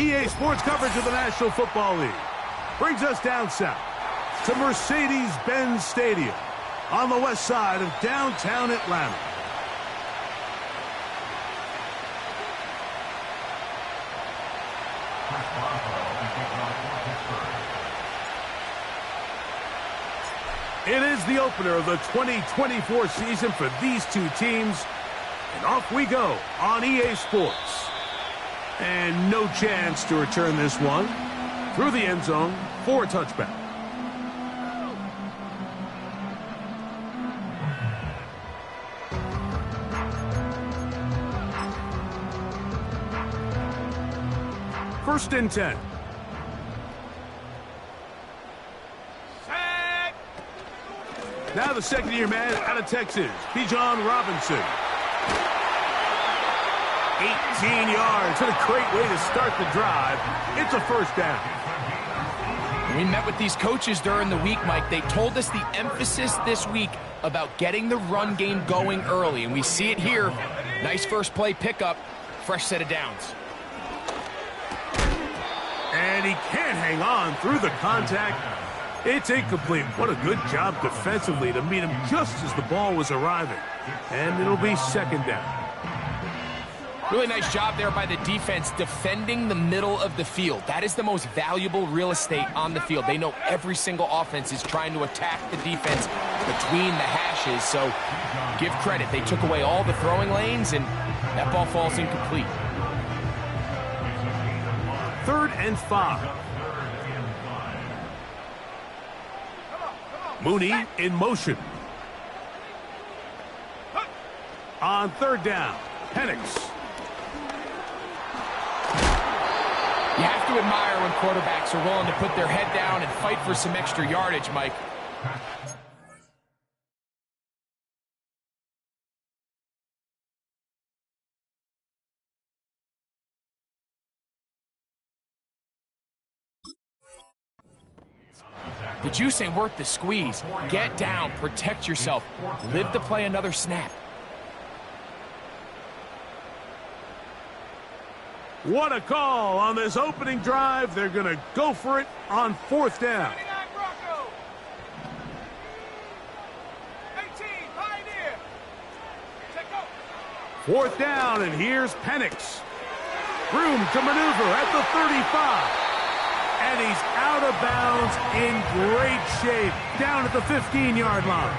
EA Sports coverage of the National Football League brings us down south to Mercedes-Benz Stadium on the west side of downtown Atlanta. It is the opener of the 2024 season for these two teams. And off we go on EA Sports. And no chance to return this one through the end zone for a touchback. First and 10. Now the second-year man out of Texas, Bijan Robinson. 18 yards. What a great way to start the drive. It's a first down. We met with these coaches during the week, Mike. They told us the emphasis this week about getting the run game going early, and we see it here. Nice first play pickup, fresh set of downs. And he can't hang on through the contact. It's incomplete. What a good job defensively to meet him just as the ball was arriving. And it'll be second down. Really nice job there by the defense defending the middle of the field. That is the most valuable real estate on the field. They know every single offense is trying to attack the defense between the hashes. So give credit. They took away all the throwing lanes, and that ball falls incomplete. 3rd and 5. Mooney in motion. On 3rd down, Penix. You have to admire when quarterbacks are willing to put their head down and fight for some extra yardage, Mike. The juice ain't worth the squeeze. Get down, protect yourself, live to play another snap. What a call on this opening drive. They're going to go for it on 4th down. 4th down, and here's Penix. Room to maneuver at the 35. And he's out of bounds in great shape, down at the 15-yard line.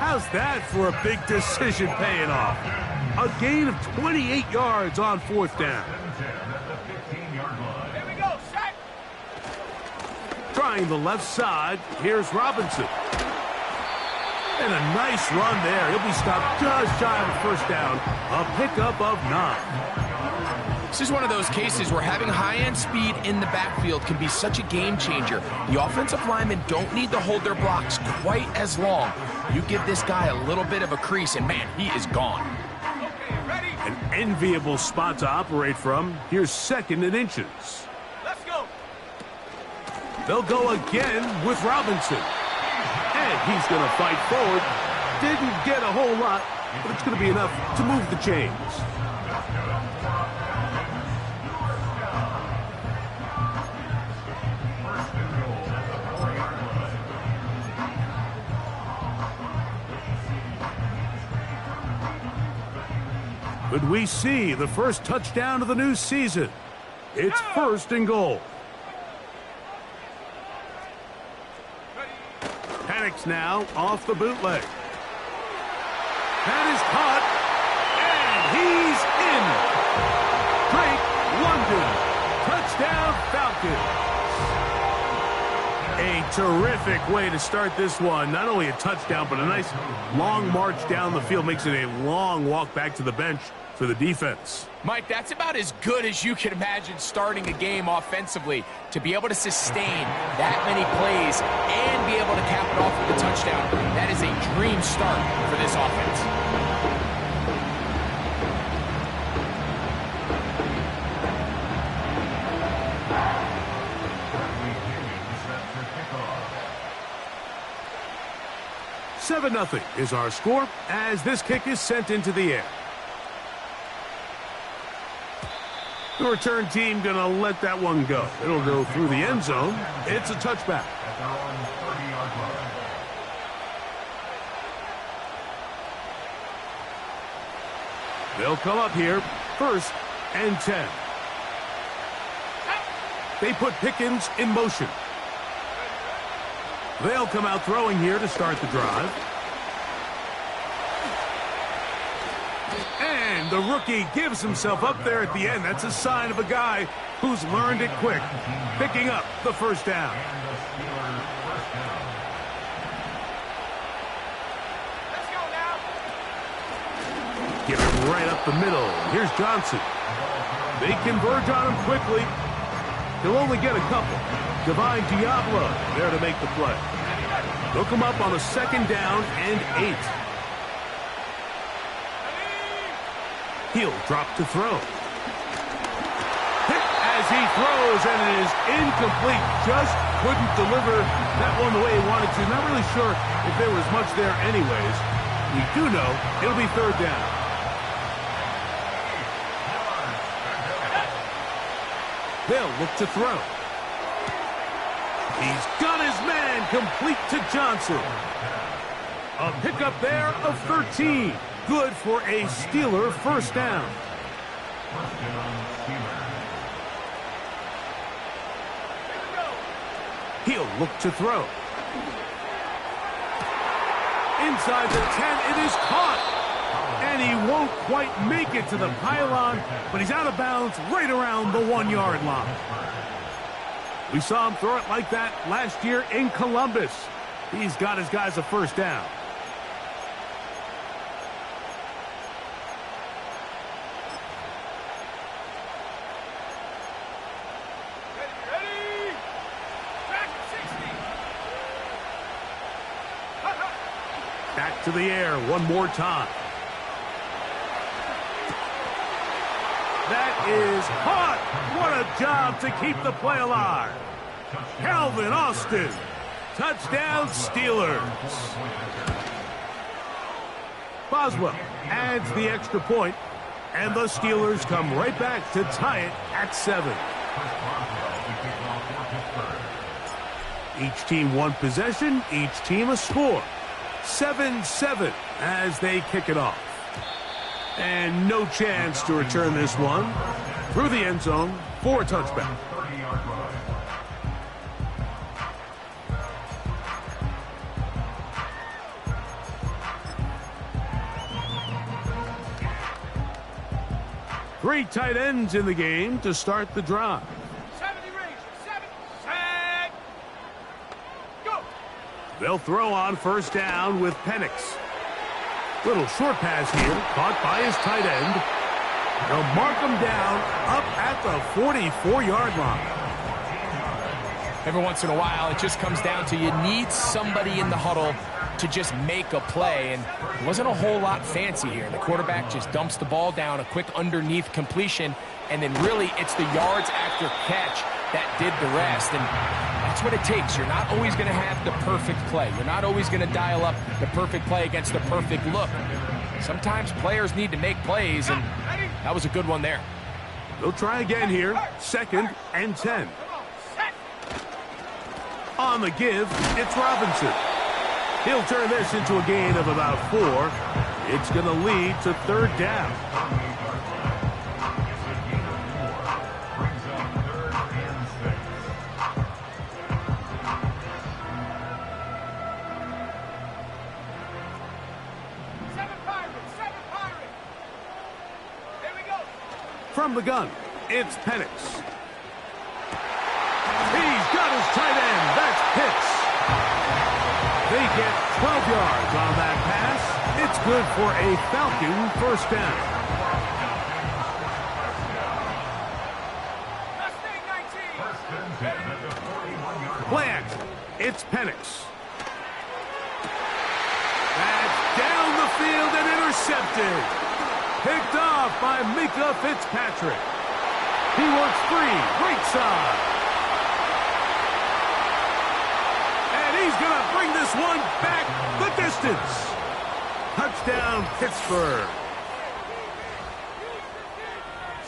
How's that for a big decision paying off? A gain of 28 yards on 4th down. Here we go, set. Trying the left side, here's Robinson. And a nice run there. He'll be stopped just shy of a first down. A pickup of 9. This is one of those cases where having high-end speed in the backfield can be such a game changer. The offensive linemen don't need to hold their blocks quite as long. You give this guy a little bit of a crease, and man, he is gone. An enviable spot to operate from. Here's 2nd and inches. Let's go. They'll go again with Robinson. And he's going to fight forward. Didn't get a whole lot, but it's going to be enough to move the chains. Could we see the first touchdown of the new season? It's 1st and goal. Penix now off the bootleg. That is caught, and he's in. Touchdown, Falcons. A terrific way to start this one. Not only a touchdown, but a nice long march down the field. Makes it a long walk back to the bench for the defense. Mike, that's about as good as you can imagine starting a game offensively. To be able to sustain that many plays and be able to cap it off with a touchdown, that is a dream start for this offense. $7-0 is our score as this kick is sent into the air. The return team going to let that one go. It'll go through the end zone. It's a touchback. They'll come up here, 1st and 10. They put Pickens in motion. They'll come out throwing here to start the drive. And the rookie gives himself up there at the end. That's a sign of a guy who's learned it quick, picking up the 1st down. Let's go now. Give it right up the middle. Here's Johnson. They converge on him quickly. He'll only get a couple. Divine Diablo there to make the play. They'll come up on a 2nd down and 8. He'll drop to throw. Hit as he throws, and it is incomplete. Just couldn't deliver that one the way he wanted to. Not really sure if there was much there anyways. We do know it'll be 3rd down. They'll look to throw. He's got his man complete to Johnson. A pickup there of 13. Good for a Steeler 1st down. He'll look to throw. Inside the 10, it is caught. And he won't quite make it to the pylon, but he's out of bounds right around the 1-yard line. We saw him throw it like that last year in Columbus. He's got his guys a 1st down. Ready? Back to 60. Back to the air one more time. That is caught. What a job to keep the play alive. Calvin Austin. Touchdown, Steelers. Boswell adds the extra point, and the Steelers come right back to tie it at 7. Each team one possession, each team a score. 7-7 as they kick it off. And no chance to return this one through the end zone for a touchback. Three tight ends in the game to start the drive. 70 range. 7. Set. Go. They'll throw on 1st down with Penix. Little short pass here, caught by his tight end. They'll mark him down up at the 44-yard line. Every once in a while, it just comes down to you need somebody in the huddle to just make a play, and it wasn't a whole lot fancy here. The quarterback just dumps the ball down, a quick underneath completion, and then really it's the yards after catch that did the rest, and that's what it takes. You're not always going to have the perfect play. You're not always going to dial up the perfect play against the perfect look. Sometimes players need to make plays, and that was a good one there. They'll try again here, 2nd and 10. On the give, it's Robinson. He'll turn this into a gain of about 4. It's going to lead to 3rd down. From the gun, it's Penix. He's got his tight end. That's Pitts. They get 12 yards on that pass. It's good for a Falcon 1st down. Play action. It's Penix. That's down the field and intercepted. Picked off by Minkah Fitzpatrick. He works free, right side. And he's going to bring this one back the distance. Touchdown, Pittsburgh.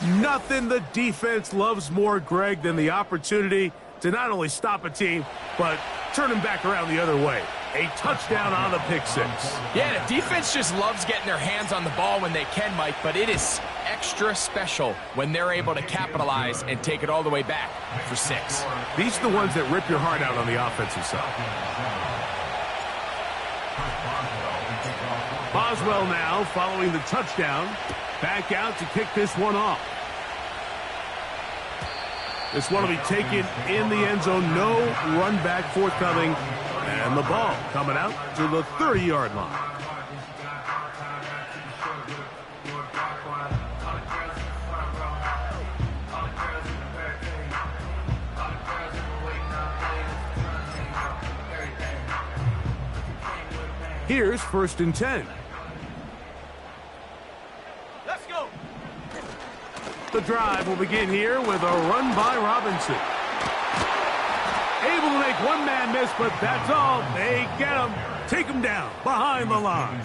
Nothing the defense loves more, Greg, than the opportunity to not only stop a team, but turn them back around the other way. A touchdown on the pick six. Yeah, the defense just loves getting their hands on the ball when they can, Mike, but it is extra special when they're able to capitalize and take it all the way back for 6. These are the ones that rip your heart out on the offensive side. Boswell now following the touchdown. Back out to kick this one off. This one will be taken in the end zone. No run back forthcoming. And the ball coming out to the 30-yard line. Here's 1st and 10. Let's go. The drive will begin here with a run by Robinson. Able to make one man miss, but that's all. They get him. Take him down behind the line.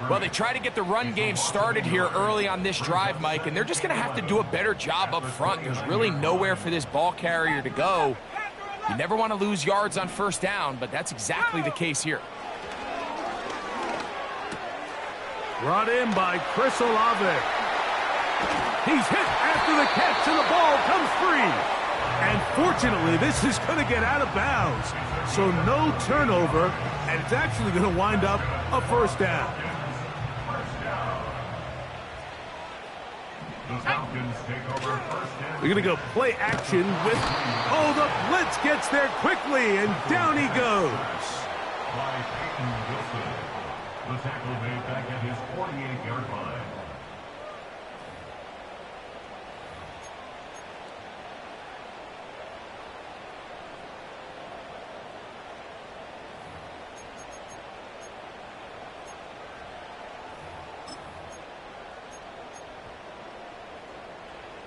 Well, they try to get the run game started here early on this drive, Mike, and they're just going to have to do a better job up front. There's really nowhere for this ball carrier to go. You never want to lose yards on 1st down, but that's exactly the case here. Brought in by Chris Olave. He's hit after the catch, and the ball comes free. And fortunately, this is going to get out of bounds. So no turnover, and it's actually going to wind up a 1st down. We're going to go play action with, oh, the blitz gets there quickly, and down he goes. The tackle made back at his 48-yard line.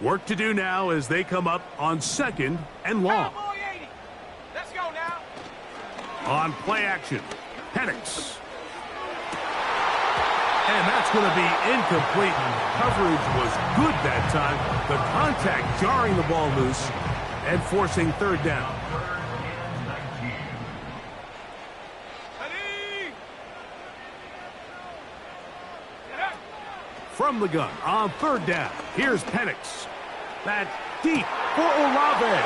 Work to do now as they come up on 2nd and long. Cowboy 80. Let's go now. On play action, Penix. And that's going to be incomplete. Coverage was good that time. The contact jarring the ball loose and forcing 3rd down. From the gun on 3rd down, here's Penix. That's deep for Olave.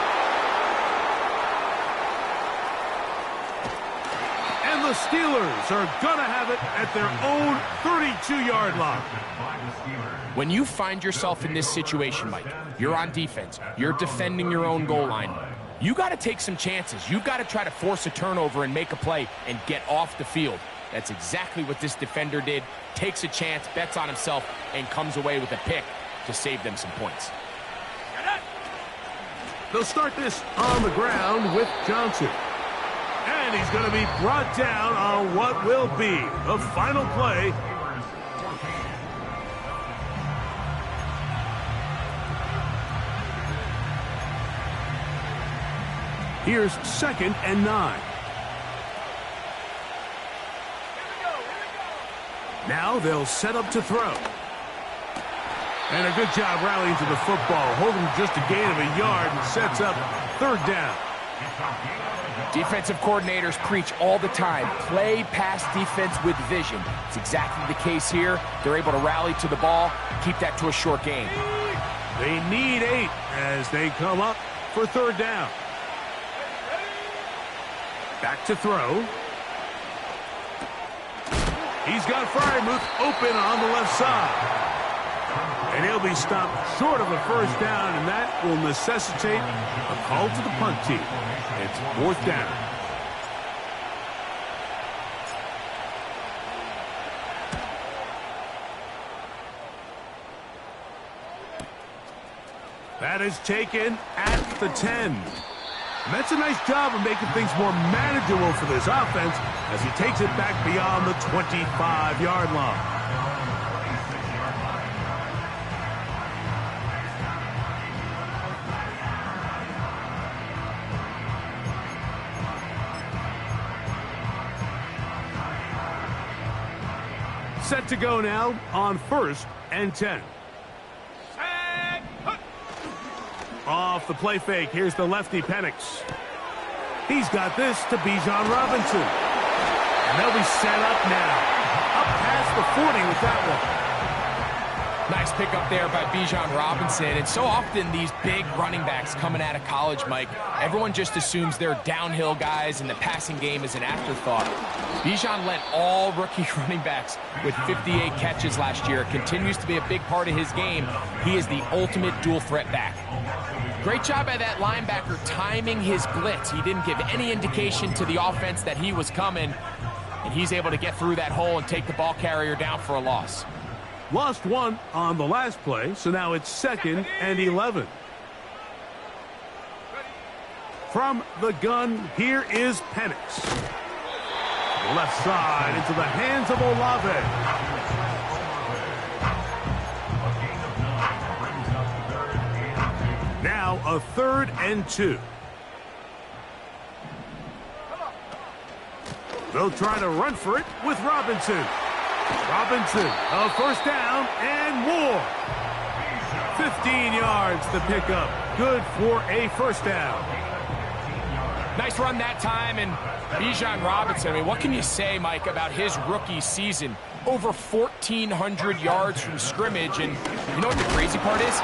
And the Steelers are going to have it at their own 32-yard line. When you find yourself in this situation, Mike, you're on defense, you're defending your own goal line, you got to take some chances. You've got to try to force a turnover and make a play and get off the field. That's exactly what this defender did. Takes a chance, bets on himself, and comes away with a pick to save them some points. They'll start this on the ground with Johnson. And he's going to be brought down on what will be the final play. Here's 2nd and 9. Now they'll set up to throw. And a good job rallying to the football, holding just a gain of a yard and sets up 3rd down. Defensive coordinators preach all the time, play pass defense with vision. It's exactly the case here. They're able to rally to the ball, keep that to a short gain. They need 8 as they come up for 3rd down. Back to throw. He's got Freiermuth open on the left side. And he'll be stopped short of a 1st down, and that will necessitate a call to the punt team. It's 4th down. That is taken at the 10. And that's a nice job of making things more manageable for this offense as he takes it back beyond the 25-yard line. Set to go now on 1st and 10. Set. Off the play fake, here's the lefty Penix. He's got this to Bijan Robinson. And they'll be set up now. Up past the 40 with that one. Nice pickup there by Bijan Robinson. And so often these big running backs coming out of college, Mike, everyone just assumes they're downhill guys and the passing game is an afterthought. Bijan led all rookie running backs with 58 catches last year. Continues to be a big part of his game. He is the ultimate dual threat back. Great job by that linebacker timing his blitz. He didn't give any indication to the offense that he was coming, and he's able to get through that hole and take the ball carrier down for a loss. Lost one on the last play, so now it's 2nd and 11. From the gun, here is Penix. Left side into the hands of Olave. Now a 3rd and 2. They'll try to run for it with Robinson. Robinson, a first down and more. 15 yards to pick up. Good for a first down. Nice run that time, and Bijan Robinson, I mean, what can you say, Mike, about his rookie season? Over 1,400 yards from scrimmage, and you know what the crazy part is?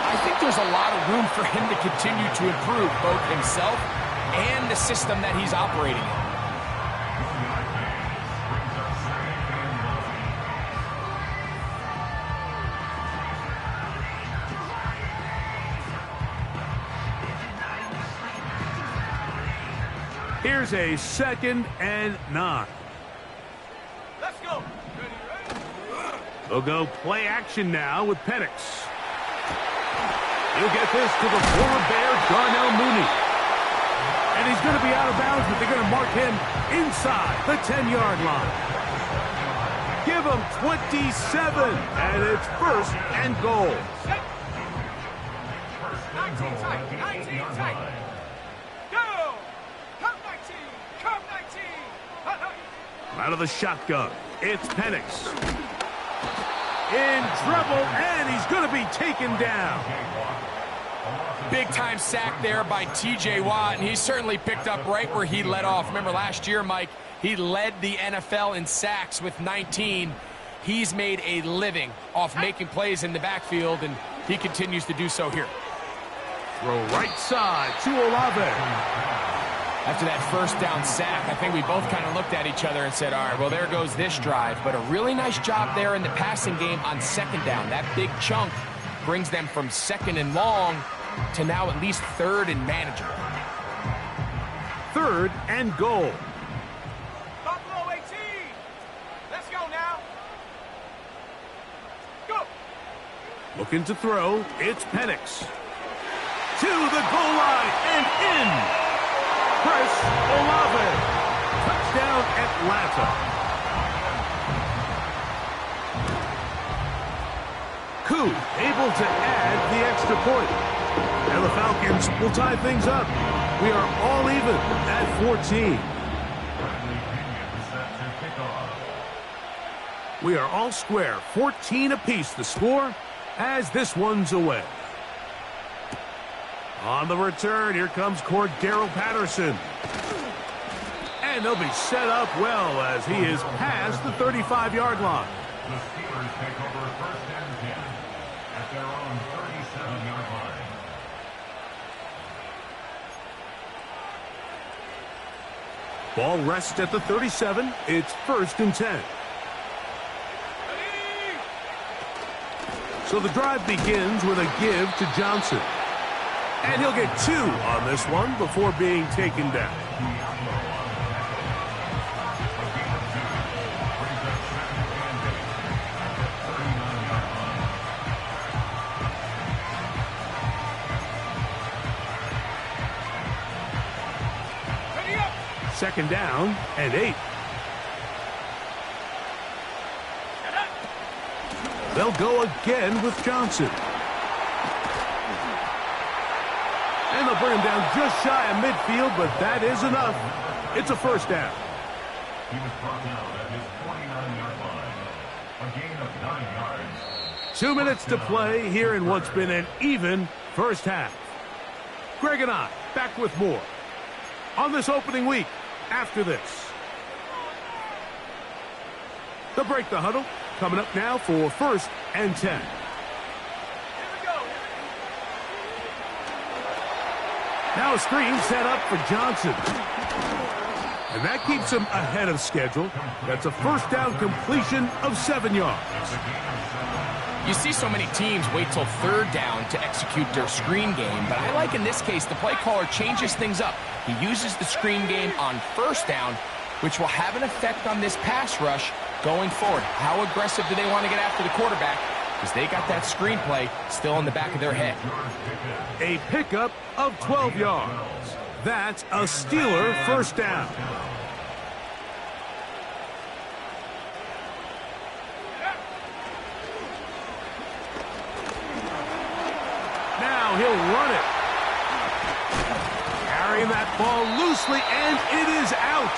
I think there's a lot of room for him to continue to improve both himself and the system that he's operating in. Here's a 2nd and 9. Let's go. They'll go play action now with Penix. He'll get this to the former Bear, Darnell Mooney. And he's going to be out of bounds, but they're going to mark him inside the 10-yard line. Give him 27, and it's 1st and goal. 19 tight. 19 tight. Go. Come 19. Come 19. Out of the shotgun, it's Penix. In trouble, and he's going to be taken down. Big-time sack there by T.J. Watt, and he certainly picked up right where he led off. Remember last year, Mike, he led the NFL in sacks with 19. He's made a living off making plays in the backfield, and he continues to do so here. Throw right side to Olave. After that first down sack, I think we both kind of looked at each other and said, all right, well, there goes this drive. But a really nice job there in the passing game on 2nd down. That big chunk brings them from 2nd and long to now at least 3rd and manageable. 3rd and goal. Buffalo 18. Let's go now. Go. Looking to throw, it's Penix. To the goal line and in. Chris Olave. Touchdown, Atlanta. Koo able to add the extra point. And the Falcons will tie things up. We are all even at 14. We are all square, 14 apiece the score as this one's away. On the return, here comes Cordero Patterson. And they'll be set up well as he is past the 35-yard line. The Steelers take over 1st and 10 at their own 37-yard line. Ball rests at the 37. It's 1st and 10. So the drive begins with a give to Johnson. And he'll get 2 on this one before being taken down. Second down and 8. They'll go again with Johnson. And they'll bring him down just shy of midfield, but that is enough. It's a first down. He was brought down at his 49-yard line. A gain of 9 yards. 2 minutes to play here in what's been an even first half. Greg and I, back with more on this opening week after this. The Break the Huddle coming up now for 1st and 10. Now a screen set up for Johnson. And that keeps him ahead of schedule. That's a first down completion of 7 yards. You see so many teams wait till 3rd down to execute their screen game, but I like in this case the play caller changes things up. He uses the screen game on 1st down, which will have an effect on this pass rush going forward. How aggressive do they want to get after the quarterback? Because they got that screen play still in the back of their head. A pickup of 12 yards. That's a Steeler first down. Now he'll run it. Carrying that ball loosely, and it is out.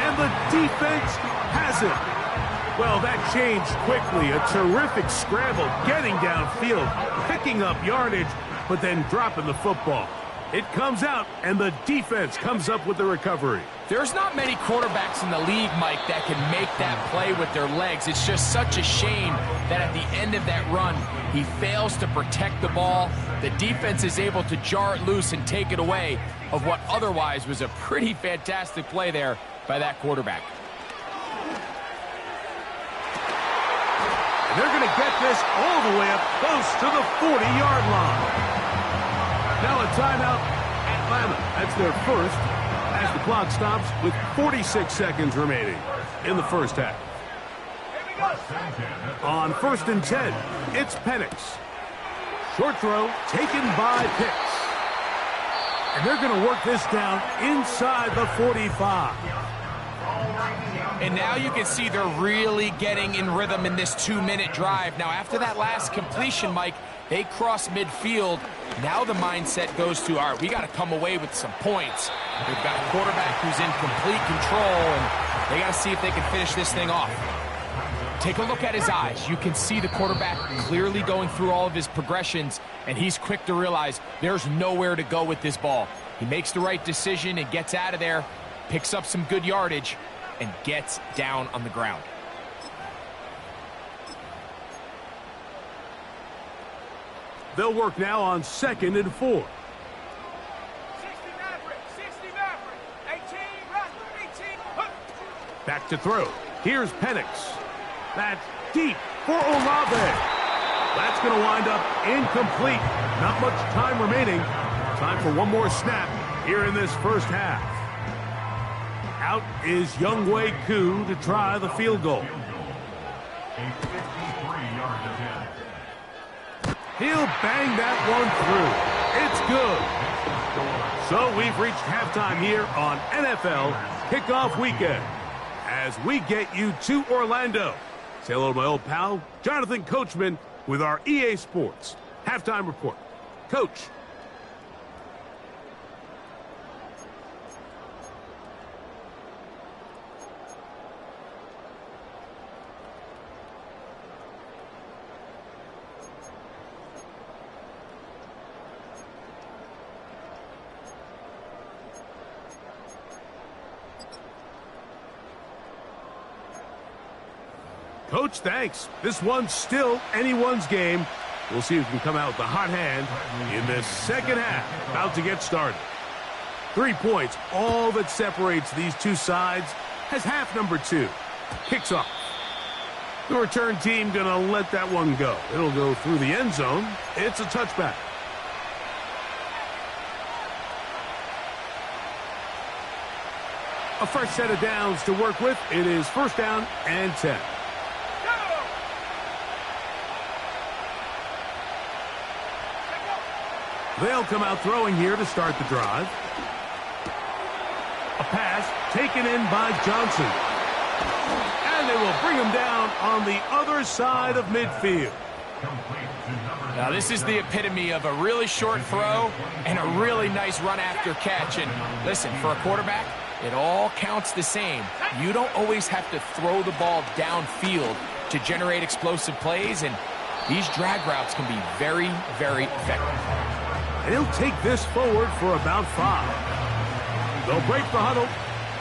And the defense has it. Well, that changed quickly. A terrific scramble, getting downfield, picking up yardage, but then dropping the football. It comes out, and the defense comes up with the recovery. There's not many quarterbacks in the league, Mike, that can make that play with their legs. It's just such a shame that at the end of that run, he fails to protect the ball. The defense is able to jar it loose and take it away of what otherwise was a pretty fantastic play there by that quarterback. And they're going to get this all the way up close to the 40-yard line. Now a timeout, Atlanta. That's their first as the clock stops with 46 seconds remaining in the first half. On 1st and 10, it's Penix. Short throw taken by Pitts. And they're going to work this down inside the 45. And now you can see they're really getting in rhythm in this 2-minute drive. Now, after that last completion, Mike, they cross midfield. Now the mindset goes to, all right, we got to come away with some points. They've got a quarterback who's in complete control, and they got to see if they can finish this thing off. Take a look at his eyes. You can see the quarterback clearly going through all of his progressions, and he's quick to realize there's nowhere to go with this ball. He makes the right decision and gets out of there, picks up some good yardage, and gets down on the ground. They'll work now on 2nd and 4. 60 Maverick, 60 Maverick, 18, run, 18. Back to throw. Here's Penix. That's deep for Olave. That's going to wind up incomplete. Not much time remaining. Time for one more snap here in this first half. Out is Younghoe Koo to try the field goal. A 53-yard attempt. He'll bang that one through. It's good. So we've reached halftime here on NFL Kickoff Weekend as we get you to Orlando. Say hello to my old pal, Jonathan Coachman, with our EA Sports Halftime Report. Coach. Coach, thanks. This one's still anyone's game. We'll see who can come out with the hot hand in this second half. About to get started. 3 points, all that separates these two sides, has half number 2. Kicks off. The return team going to let that one go. It'll go through the end zone. It's a touchback. A fresh set of downs to work with. It is 1st down and 10. They'll come out throwing here to start the drive. A pass taken in by Johnson. And they will bring him down on the other side of midfield. Now this is the epitome of a really short throw and a really nice run after catch. And listen, for a quarterback, it all counts the same. You don't always have to throw the ball downfield to generate explosive plays, and these drag routes can be very, very effective. And he'll take this forward for about 5. They'll break the huddle.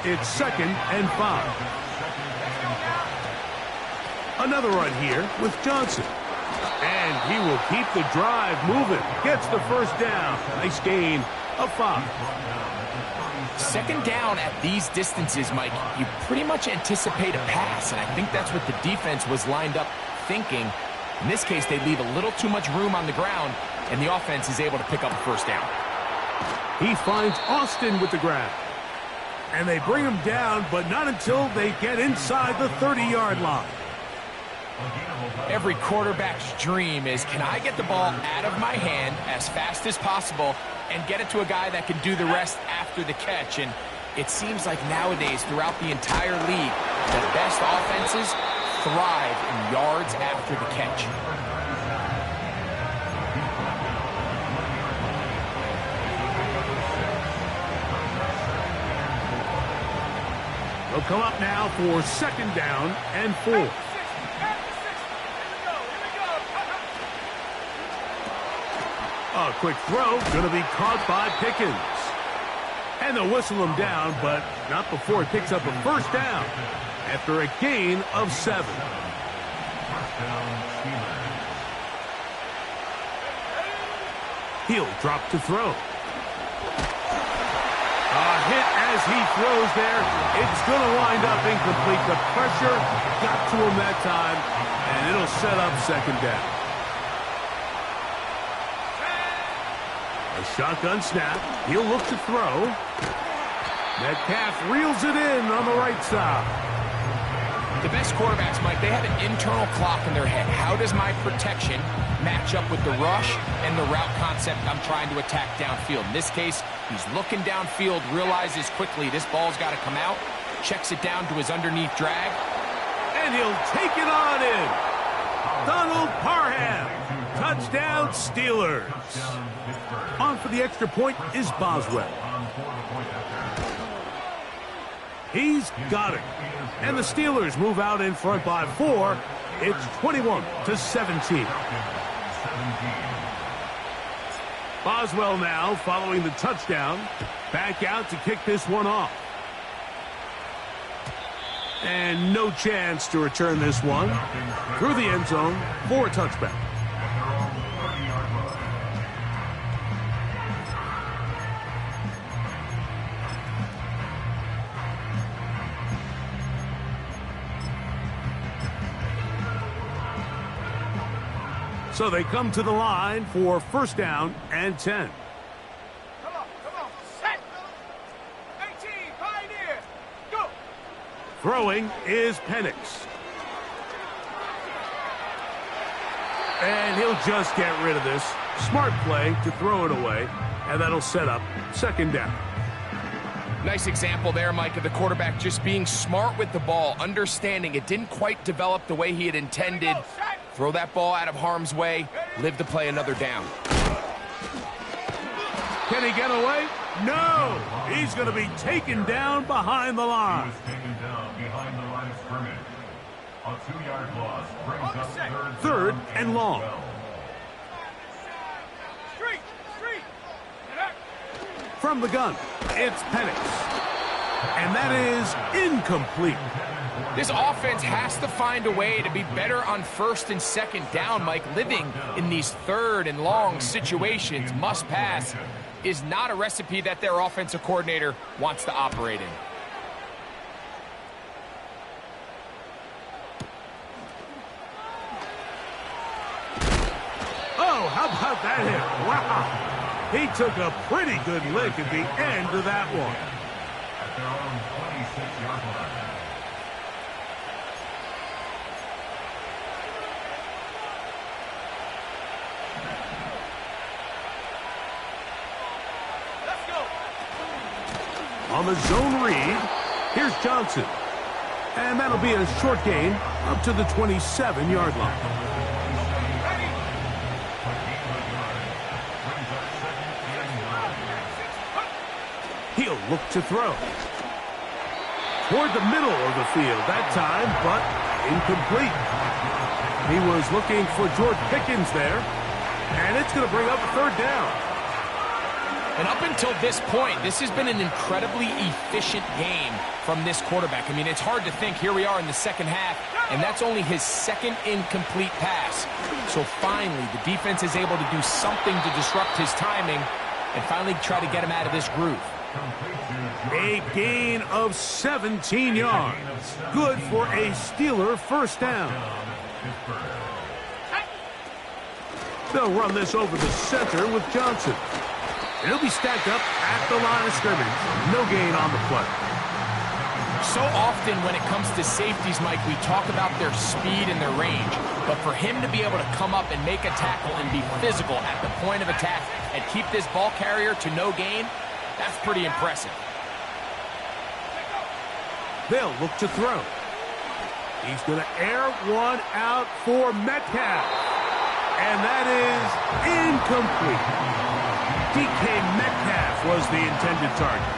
It's 2nd and 5. Another run here with Johnson. And he will keep the drive moving. Gets the first down. Nice gain of 5. 2nd down at these distances, Mike, you pretty much anticipate a pass, and I think that's what the defense was lined up thinking. In this case, they leave a little too much room on the ground, and the offense is able to pick up a first down. He finds Austin with the grab. And they bring him down, but not until they get inside the 30-yard line. Every quarterback's dream is, can I get the ball out of my hand as fast as possible and get it to a guy that can do the rest after the catch? And it seems like nowadays, throughout the entire league, the best offenses thrive in yards after the catch. They'll come up now for 2nd down and 4. A quick throw, going to be caught by Pickens. And they'll whistle him down, but not before he picks up a first down after a gain of 7. He'll drop to throw. A hit as he throws there. It's going to wind up incomplete. The pressure got to him that time, and it'll set up 2nd down. A shotgun snap. He'll look to throw. Metcalf reels it in on the right side. The best quarterbacks, Mike, they have an internal clock in their head. How does my protection match up with the rush and the route concept I'm trying to attack downfield? In this case, he's looking downfield, realizes quickly this ball's got to come out, checks it down to his underneath drag. And he'll take it on in. Donald Parham. Touchdown, Steelers. On for the extra point is Boswell. He's got it. And the Steelers move out in front by 4. It's 21-17. Boswell now following the touchdown. Back out to kick this one off. And no chance to return this one through the end zone for a touchback. So they come to the line for 1st down and 10. Come on, set. 18, Pioneer, go. Throwing is Penix. And he'll just get rid of this. Smart play to throw it away, and that'll set up 2nd down. Nice example there, Mike, of the quarterback just being smart with the ball, understanding it didn't quite develop the way he had intended. Throw that ball out of harm's way, live to play another down. Can he get away? No! He's going to be taken down behind the line. A 2-yard loss brings up 3rd and long. From the gun, it's Penix. And that is incomplete. This offense has to find a way to be better on 1st and 2nd down, Mike. Living in these 3rd and long situations, must pass, is not a recipe that their offensive coordinator wants to operate in. Oh, how about that hit? Wow. He took a pretty good lick at the end of that one. At their own 26-yard line. On the zone read, here's Johnson. And that'll be a short gain up to the 27-yard line. He'll look to throw. Toward the middle of the field that time, but incomplete. He was looking for George Pickens there, and it's going to bring up a 3rd down. And up until this point, this has been an incredibly efficient game from this quarterback. I mean, it's hard to think. Here we are in the second half, and that's only his second incomplete pass. So finally, the defense is able to do something to disrupt his timing and finally try to get him out of this groove. A gain of 17 yards. Good for a Steeler first down. They'll run this over the center with Johnson. And he'll be stacked up at the line of scrimmage. No gain on the play. So often when it comes to safeties, Mike, we talk about their speed and their range. But for him to be able to come up and make a tackle and be physical at the point of attack and keep this ball carrier to no gain, that's pretty impressive. They'll look to throw. He's going to air one out for Metcalf. And that is incomplete. DK Metcalf was the intended target.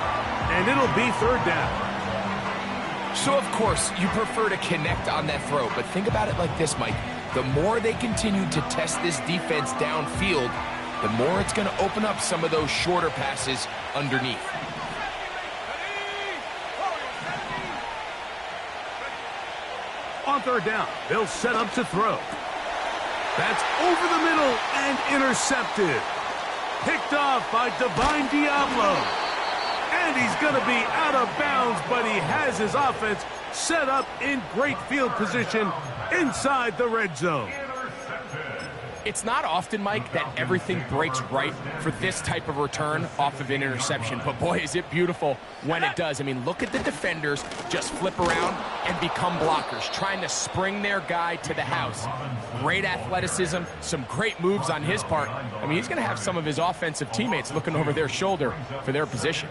And it'll be third down. So, of course, you prefer to connect on that throw. But think about it like this, Mike. The more they continue to test this defense downfield, the more it's going to open up some of those shorter passes underneath. On third down, they'll set up to throw. That's over the middle and intercepted. Picked off by Divine Diablo. And he's going to be out of bounds, but he has his offense set up in great field position inside the red zone. It's not often, Mike, that everything breaks right for this type of return off of an interception. But, boy, is it beautiful when it does. I mean, look at the defenders just flip around and become blockers, trying to spring their guy to the house. Great athleticism, some great moves on his part. I mean, he's going to have some of his offensive teammates looking over their shoulder for their position.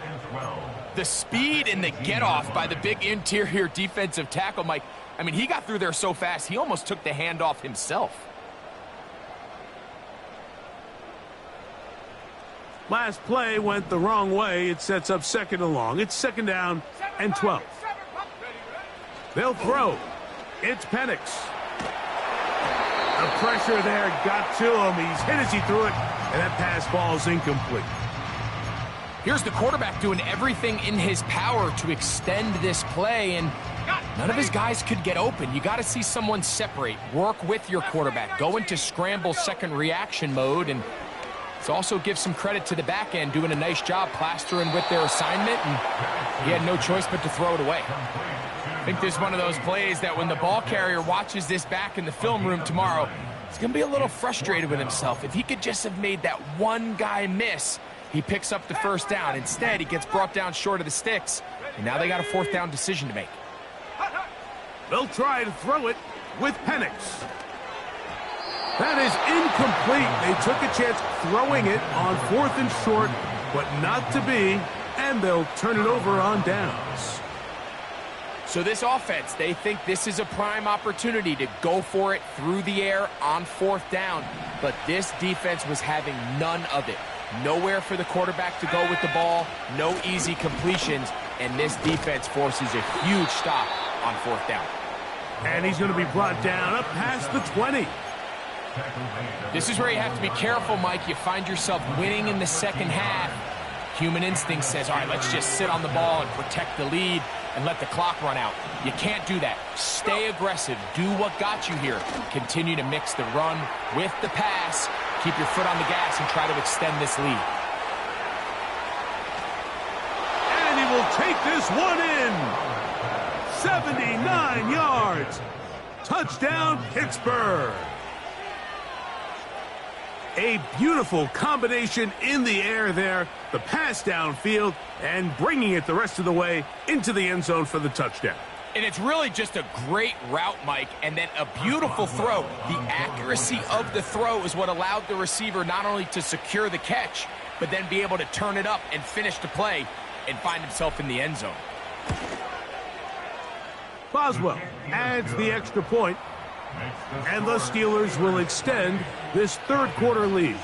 The speed and the get-off by the big interior defensive tackle, Mike, I mean, he got through there so fast, he almost took the handoff himself. Last play went the wrong way. It sets up second and long. It's second down and 12. They'll throw. It's Penix. The pressure there got to him. He's hit as he threw it, and that pass ball's incomplete. Here's the quarterback doing everything in his power to extend this play, and none of his guys could get open. You got to see someone separate, work with your quarterback, go into scramble second reaction mode, and let's also give some credit to the back end doing a nice job plastering with their assignment, and he had no choice but to throw it away. I think this is one of those plays that when the ball carrier watches this back in the film room tomorrow, he's going to be a little frustrated with himself. If he could just have made that one guy miss, he picks up the first down. Instead, he gets brought down short of the sticks, and now they got a fourth down decision to make. They'll try to throw it with Penix. That is incomplete. They took a chance throwing it on fourth and short, but not to be, and they'll turn it over on downs. So this offense, they think this is a prime opportunity to go for it through the air on fourth down, but this defense was having none of it. Nowhere for the quarterback to go with the ball, no easy completions, and this defense forces a huge stop on fourth down. And he's going to be brought down up past the 20. This is where you have to be careful, Mike. You find yourself winning in the second half. Human instinct says, all right, let's just sit on the ball and protect the lead and let the clock run out. You can't do that. Stay aggressive. Do what got you here. Continue to mix the run with the pass. Keep your foot on the gas and try to extend this lead. And he will take this one in. 79 yards. Touchdown, Pittsburgh. A beautiful combination in the air there. The pass downfield and bringing it the rest of the way into the end zone for the touchdown. And it's really just a great route, Mike, and then a beautiful throw. The accuracy of the throw is what allowed the receiver not only to secure the catch, but then be able to turn it up and finish the play and find himself in the end zone. Boswell adds the extra point, and the Steelers will extend this third quarter lead.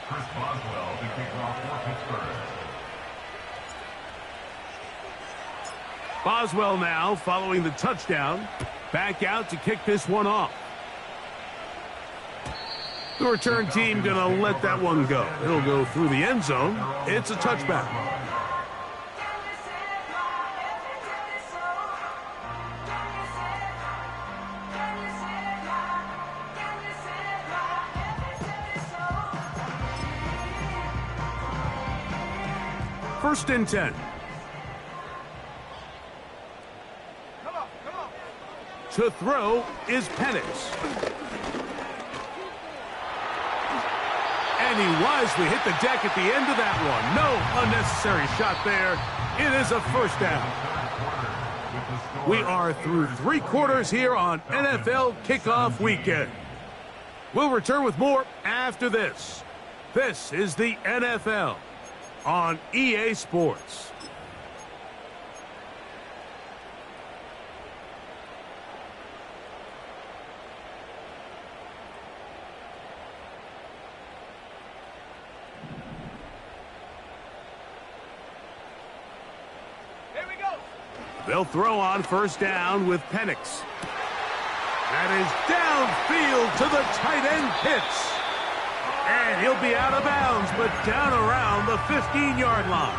Chris Boswell, the kickoff for Pittsburgh. Boswell now, following the touchdown, back out to kick this one off. The return team going to let that one go. It'll go through the end zone. It's a touchback. First and 10. Come on, come on. To throw is Penix. And he wisely hit the deck at the end of that one. No unnecessary shot there. It is a first down. We are through 3 quarters here on NFL Kickoff Weekend. We'll return with more after this. This is the NFL on EA Sports. Here we go. They'll throw on first down with Penix. That is downfield to the tight end Pitts. And he'll be out of bounds, but down around the 15-yard line.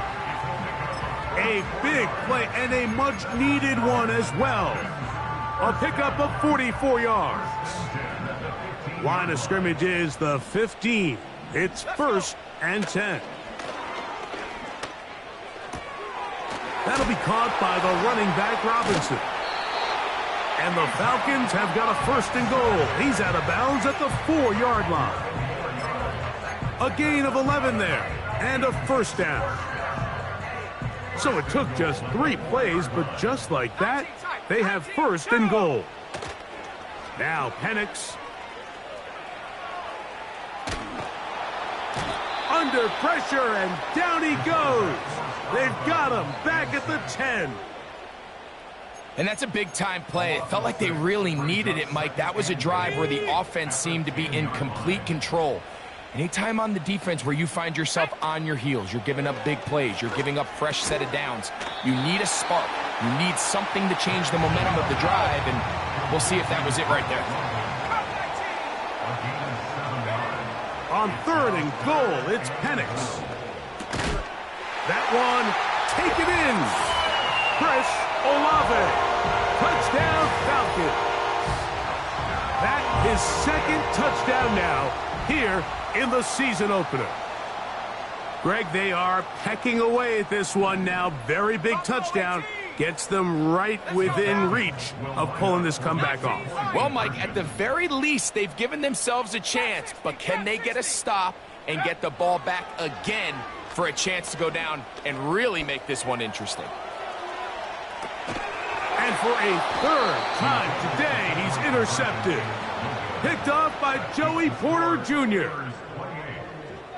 A big play and a much-needed one as well. A pickup of 44 yards. Line of scrimmage is the 15. It's first and 10. That'll be caught by the running back Robinson. And the Falcons have got a first and goal. He's out of bounds at the 4-yard line. A gain of 11 there, and a first down. So it took just 3 plays, but just like that, they have first and goal. Now Penix. Under pressure, and down he goes. They've got him back at the 10. And that's a big-time play. It felt like they really needed it, Mike. That was a drive where the offense seemed to be in complete control. Anytime on the defense where you find yourself on your heels, you're giving up big plays, you're giving up fresh set of downs, you need a spark. You need something to change the momentum of the drive, and we'll see if that was it right there. On third and goal, it's Penix. That one, taken in. Chris Olave. Touchdown, Falcons. That is second touchdown now here in the season opener. Greg, they are pecking away at this one now. Very big touchdown. Gets them right within reach of pulling this comeback off. Well, Mike, at the very least, they've given themselves a chance, but can they get a stop and get the ball back again for a chance to go down and really make this one interesting? And for a third time today, he's intercepted. Picked off by Joey Porter Jr.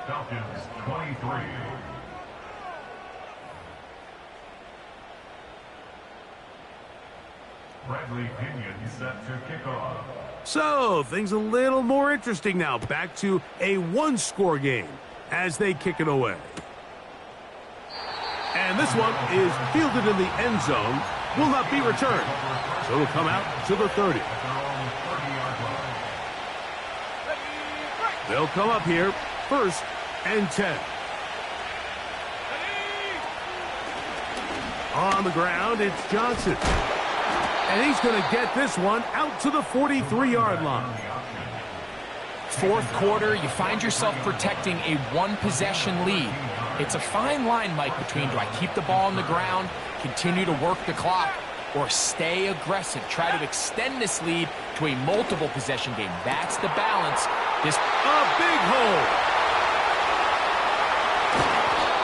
Falcons 23. Bradley Pinion set to kick off. So, things a little more interesting now. Back to a one-score game as they kick it away. And this one is fielded in the end zone. Will not be returned. So it'll come out to the 30. They'll come up here, first and 10. On the ground, it's Johnson. And he's going to get this one out to the 43-yard line. Fourth quarter, you find yourself protecting a one-possession lead. It's a fine line, Mike, between do I keep the ball on the ground, continue to work the clock, or stay aggressive, try to extend this lead to a multiple possession game. That's the balance. This a big hole.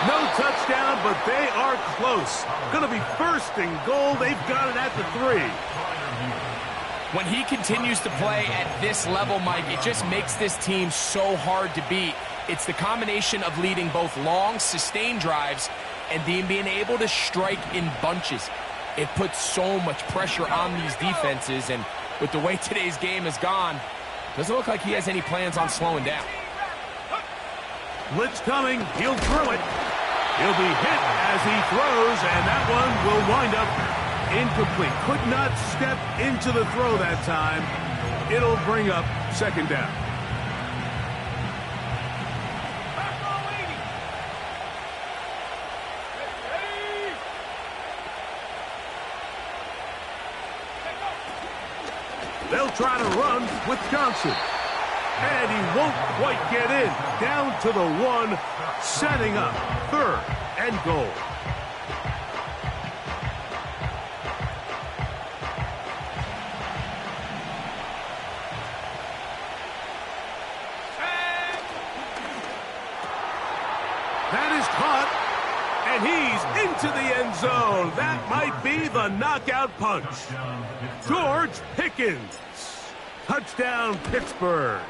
No touchdown, but they are close. Going to be first and goal. They've got it at the 3. When he continues to play at this level, Mike, it just makes this team so hard to beat. It's the combination of leading both long, sustained drives and then being able to strike in bunches. It puts so much pressure on these defenses, and with the way today's game has gone, doesn't look like he has any plans on slowing down. Blitz coming. He'll throw it. He'll be hit as he throws, and that one will wind up incomplete. Could not step into the throw that time. It'll bring up second down. They'll try to run with Johnson. And he won't quite get in. Down to the 1, setting up 3rd and goal. That is caught, and he's into the end zone. That might be the knockout punch. George Pickens. Touchdown, Pittsburgh.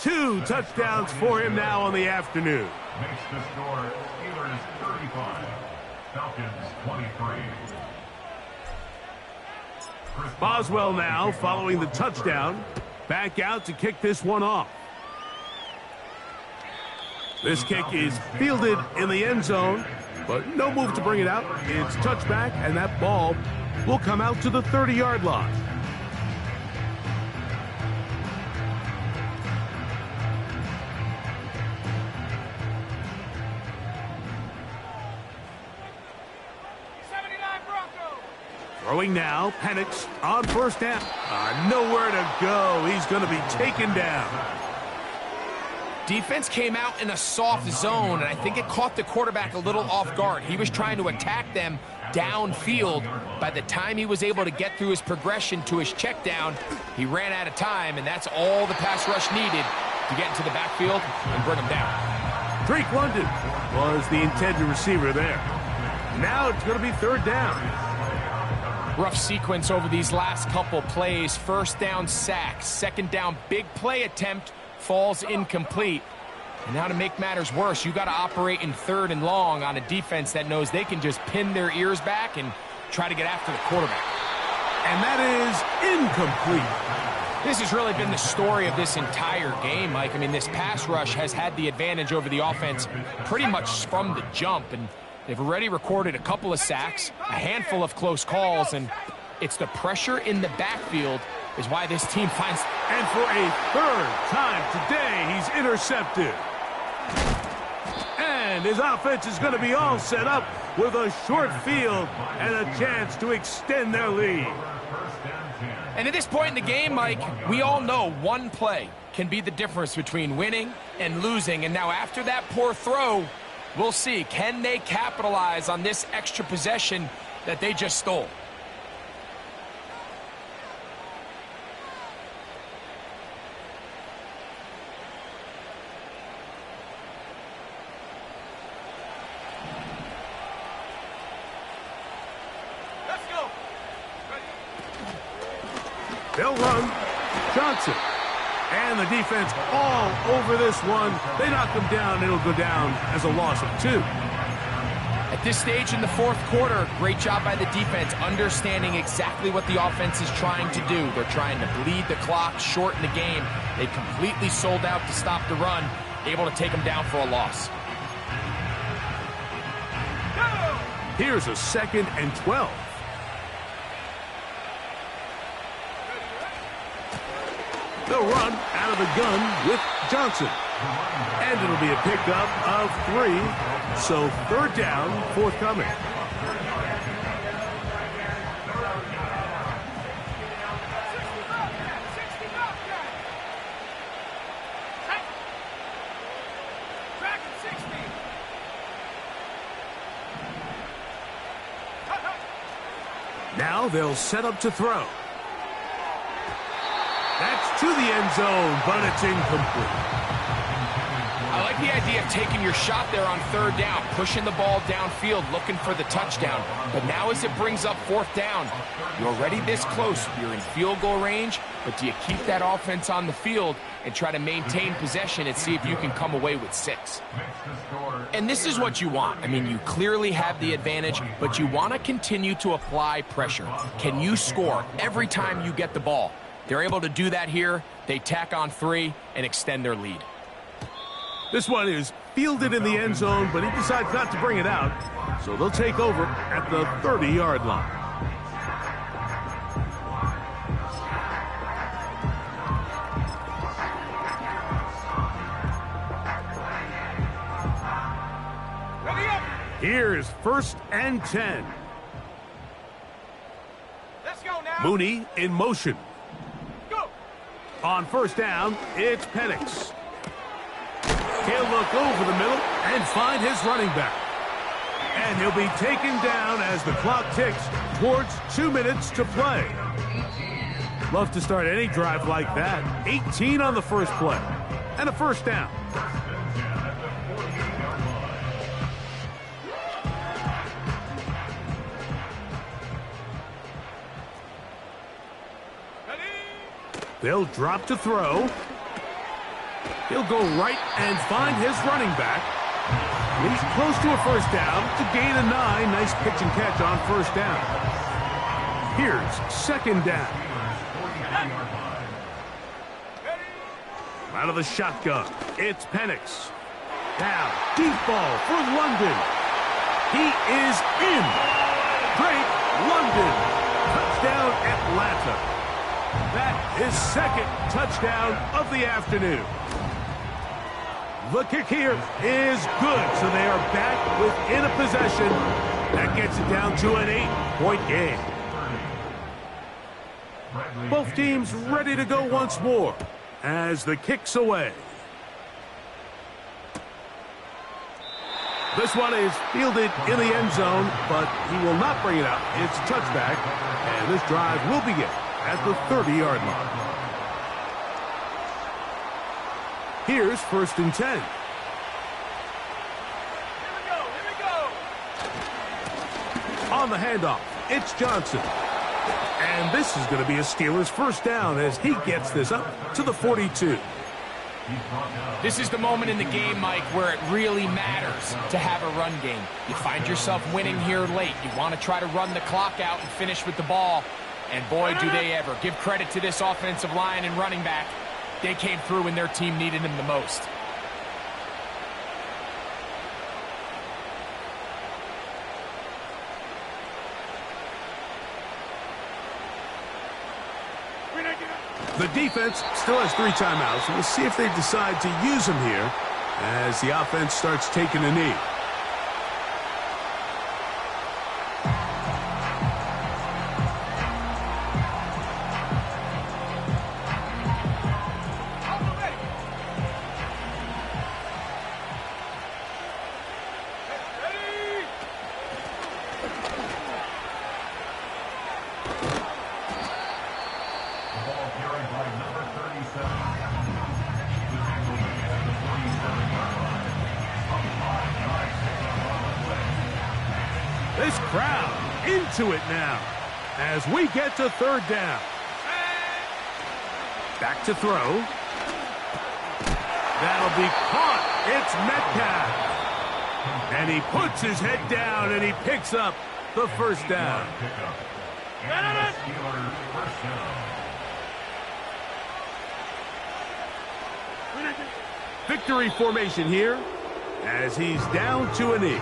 2 touchdowns for him now on the afternoon. Makes the score Steelers 35, Falcons 23. Boswell now following the touchdown. Back out to kick this one off. This kick is fielded in the end zone, but no move to bring it out. It's touchback, and that ball will come out to the 30-yard line. Throwing now, Penix on first down. Nowhere to go. He's going to be taken down. Defense came out in a soft zone, and I think it caught the quarterback a little off guard. He was trying to attack them downfield. By the time he was able to get through his progression to his check down, he ran out of time, and that's all the pass rush needed to get into the backfield and bring him down. Drake London was the intended receiver there. Now it's going to be 3rd down. Rough sequence over these last couple plays. 1st down sack, 2nd down big play attempt, falls incomplete. And now to make matters worse, you got to operate in 3rd and long on a defense that knows they can just pin their ears back and try to get after the quarterback. And that is incomplete. This has really been the story of this entire game, Mike. I mean, this pass rush has had the advantage over the offense pretty much from the jump, and they've already recorded a couple of sacks, a handful of close calls, and it's the pressure in the backfield is why this team finds... And for a 3rd time today, he's intercepted. And his offense is going to be all set up with a short field and a chance to extend their lead. And at this point in the game, Mike, we all know one play can be the difference between winning and losing. And now after that poor throw, we'll see, can they capitalize on this extra possession that they just stole? Let's go. They'll run. Johnson. And the defense all over this one. They knock them down. It'll go down as a loss of 2. At this stage in the 4th quarter, great job by the defense, understanding exactly what the offense is trying to do. They're trying to bleed the clock, shorten the game. They completely sold out to stop the run, able to take them down for a loss. Here's a 2nd and 12. They'll run out of the gun with Johnson. And it'll be a pickup of 3. So 3rd down, forthcoming. Now they'll set up to throw. That's to the end zone, but it's incomplete. I like the idea of taking your shot there on 3rd down, pushing the ball downfield, looking for the touchdown. But now as it brings up 4th down, you're already this close. You're in field goal range, but do you keep that offense on the field and try to maintain possession and see if you can come away with 6? And this is what you want. I mean, you clearly have the advantage, but you want to continue to apply pressure. Can you score every time you get the ball? They're able to do that here. They tack on 3 and extend their lead. This one is fielded in the end zone, but he decides not to bring it out. So they'll take over at the 30-yard line. Ready up. Here's 1st and 10. Let's go now. Mooney in motion. On first down, it's Penix. He'll look over the middle and find his running back. And he'll be taken down as the clock ticks towards 2 minutes to play. Love to start any drive like that. 18 on the first play. And a first down. They'll drop to throw. He'll go right and find his running back. He's close to a first down to gain a 9. Nice pitch and catch on first down. Here's second down. Out of the shotgun, it's Penix. Now, deep ball for London. He is in. Drake London. Touchdown, Atlanta. That is second touchdown of the afternoon. The kick here is good, so they are back within a possession. That gets it down to an 8-point game. Both teams ready to go once more as the kick's away. This one is fielded in the end zone, but he will not bring it out. It's touchback, and this drive will begin at the 30-yard line. Here's first and 10. Here we go. On the handoff, it's Johnson. And this is going to be a Steelers first down as he gets this up to the 42. This is the moment in the game, Mike, where it really matters to have a run game. You find yourself winning here late. You want to try to run the clock out and finish with the ball. And boy, do they ever. Give credit to this offensive line and running back. They came through when their team needed them the most. The defense still has 3 timeouts. We'll see if they decide to use them here as the offense starts taking a knee. This crowd into it now as we get to third down. Back to throw. That'll be caught. It's Metcalf. And he puts his head down and he picks up the first down. Victory formation here as he's down to a knee.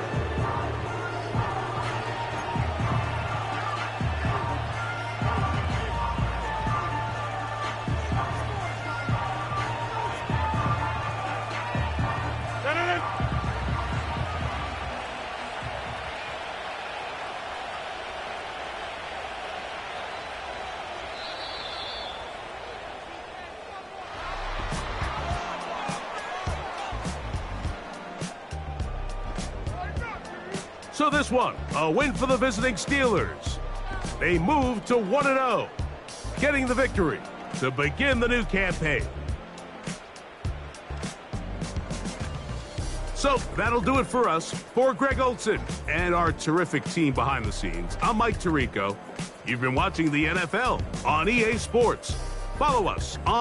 So this one, a win for the visiting Steelers. They move to 1-0, getting the victory to begin the new campaign. So that'll do it for us. For Greg Olson and our terrific team behind the scenes, I'm Mike Tirico. You've been watching the NFL on EA Sports. Follow us on